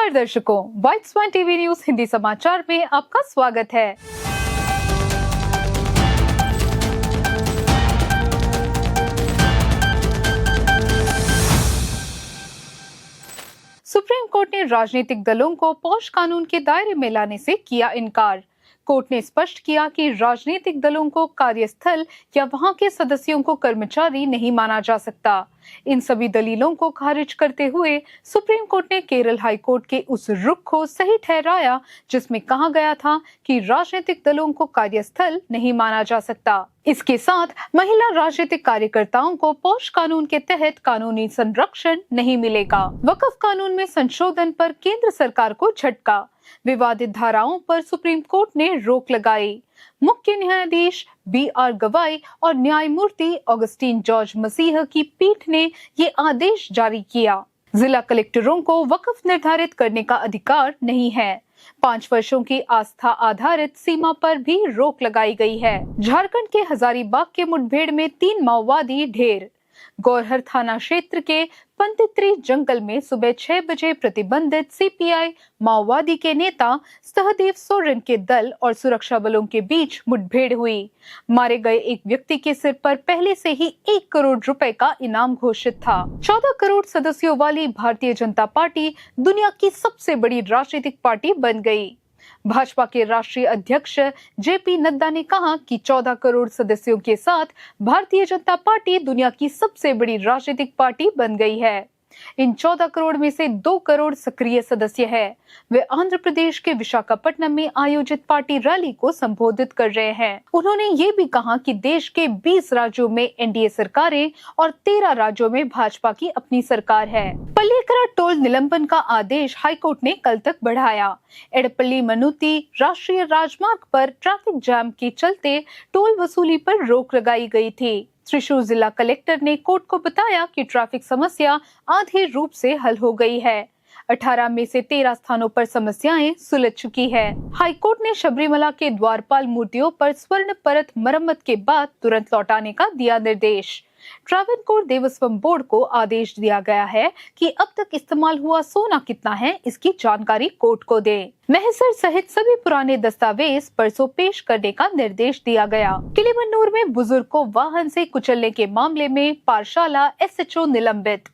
नमस्कार दर्शकों, व्हाइट स्वान TV news Hindi समाचार में आपका स्वागत है। सुप्रीम कोर्ट ने राजनीतिक दलों को पॉश कानून के दायरे में लाने से किया इनकार। कोर्ट ने स्पष्ट किया कि राजनीतिक दलों को कार्यस्थल या वहां के सदस्यों को कर्मचारी नहीं माना जा सकता। इन सभी दलीलों को खारिज करते हुए सुप्रीम कोर्ट ने केरल हाई कोर्ट के उस रुख को सही ठहराया जिसमें कहा गया था कि राजनीतिक दलों को कार्यस्थल नहीं माना जा सकता। इसके साथ महिला राजनीतिक कार्यकर्ताओं को पॉश कानून के तहत कानूनी संरक्षण नहीं मिलेगा। वक्फ कानून में संशोधन पर केंद्र सरकार को झटका। विवादित धाराओं पर सुप्रीम कोर्ट ने रोक लगाई। मुख्य न्यायाधीश BR गवाई और न्यायमूर्ति ऑगस्टीन जॉर्ज मसीह की पीठ ने ये आदेश जारी किया। जिला कलेक्टरों को वक्फ निर्धारित करने का अधिकार नहीं है। 5 वर्षों की आस्था आधारित सीमा पर भी रोक लगाई गई है। झारखंड के हजारीबाग के मुठभेड़ में 3 माओवादी ढेर। गौरहर थाना क्षेत्र के पंतित्री जंगल में सुबह 6 बजे प्रतिबंधित CPI माओवादी के नेता सहदेव सोरेन के दल और सुरक्षा बलों के बीच मुठभेड़ हुई। मारे गए एक व्यक्ति के सिर पर पहले से ही 1 करोड़ रुपए का इनाम घोषित था। 14 करोड़ सदस्यों वाली भारतीय जनता पार्टी दुनिया की सबसे बड़ी राजनीतिक पार्टी बन गई। भाजपा के राष्ट्रीय अध्यक्ष JP नड्डा ने कहा कि 14 करोड़ सदस्यों के साथ भारतीय जनता पार्टी दुनिया की सबसे बड़ी राजनीतिक पार्टी बन गई है। इन 14 करोड़ में से 2 करोड़ सक्रिय सदस्य हैं। वे आंध्र प्रदेश के विशाखापट्टनम में आयोजित पार्टी रैली को संबोधित कर रहे हैं। उन्होंने ये भी कहा कि देश के 20 राज्यों में NDA सरकारें और 13 राज्यों में भाजपा की अपनी सरकार है। पल्लीकरा टोल निलंबन का आदेश हाईकोर्ट ने कल तक बढ़ाया। एडपल्ली मनुती राष्ट्रीय राजमार्ग पर ट्रैफिक जाम के चलते टोल वसूली पर रोक लगाई गई थी। त्रिशूर जिला कलेक्टर ने कोर्ट को बताया कि ट्रैफिक समस्या आधे रूप से हल हो गई है। 18 में से 13 स्थानों पर समस्याएं सुलझ चुकी है। हाईकोर्ट ने शबरीमला के द्वारपाल मूर्तियों पर स्वर्ण परत मरम्मत के बाद तुरंत लौटाने का दिया निर्देश। ट्रावनकोर देवस्थानम बोर्ड को आदेश दिया गया है कि अब तक इस्तेमाल हुआ सोना कितना है, इसकी जानकारी कोर्ट को दे। महसर सहित सभी पुराने दस्तावेज परसों पेश करने का निर्देश दिया गया। किलीमन्नूर में बुजुर्ग को वाहन से कुचलने के मामले में पाठशाला SHO निलंबित।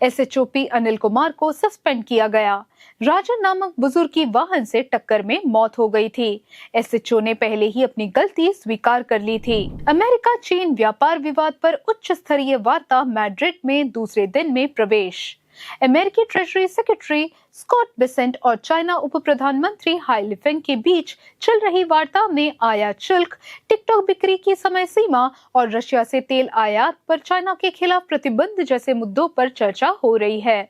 SHOP अनिल कुमार को सस्पेंड किया गया। राजन नामक बुजुर्ग की वाहन से टक्कर में मौत हो गई थी। SHO ने पहले ही अपनी गलती स्वीकार कर ली थी। अमेरिका चीन व्यापार विवाद पर उच्च स्तरीय वार्ता मैड्रिड में दूसरे दिन में प्रवेश। अमेरिकी ट्रेजरी सेक्रेटरी स्कॉट बेसेंट और चाइना उप प्रधानमंत्री हाई लिफेंग के बीच चल रही वार्ता में आयात शुल्क, टिकटॉक बिक्री की समय सीमा और रशिया से तेल आयात पर चाइना के खिलाफ प्रतिबंध जैसे मुद्दों पर चर्चा हो रही है।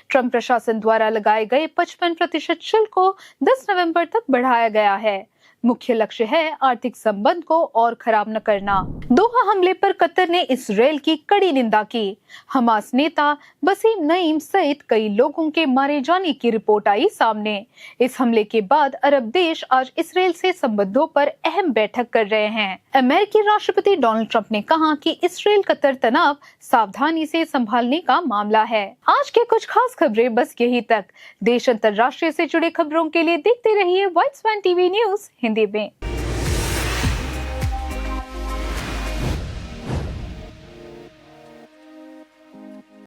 ट्रंप प्रशासन द्वारा लगाए गए 55% शुल्क को 10 नवंबर तक बढ़ाया गया है। मुख्य लक्ष्य है आर्थिक संबंध को और खराब न करना। दोहा हमले पर कतर ने इस्राएल की कड़ी निंदा की। हमास नेता बसीम नईम सहित कई लोगों के मारे जाने की रिपोर्ट आई सामने। इस हमले के बाद अरब देश आज इस्राएल से संबंधों पर अहम बैठक कर रहे हैं। अमेरिकी राष्ट्रपति डोनाल्ड ट्रंप ने कहा कि इस्राएल कतर तनाव सावधानी से संभालने का मामला है। आज के कुछ खास खबरें बस यही तक। देश अंतर्राष्ट्रीय से जुड़े खबरों के लिए देखते रहिए व्हाइट स्वान टीवी न्यूज हिंदी में।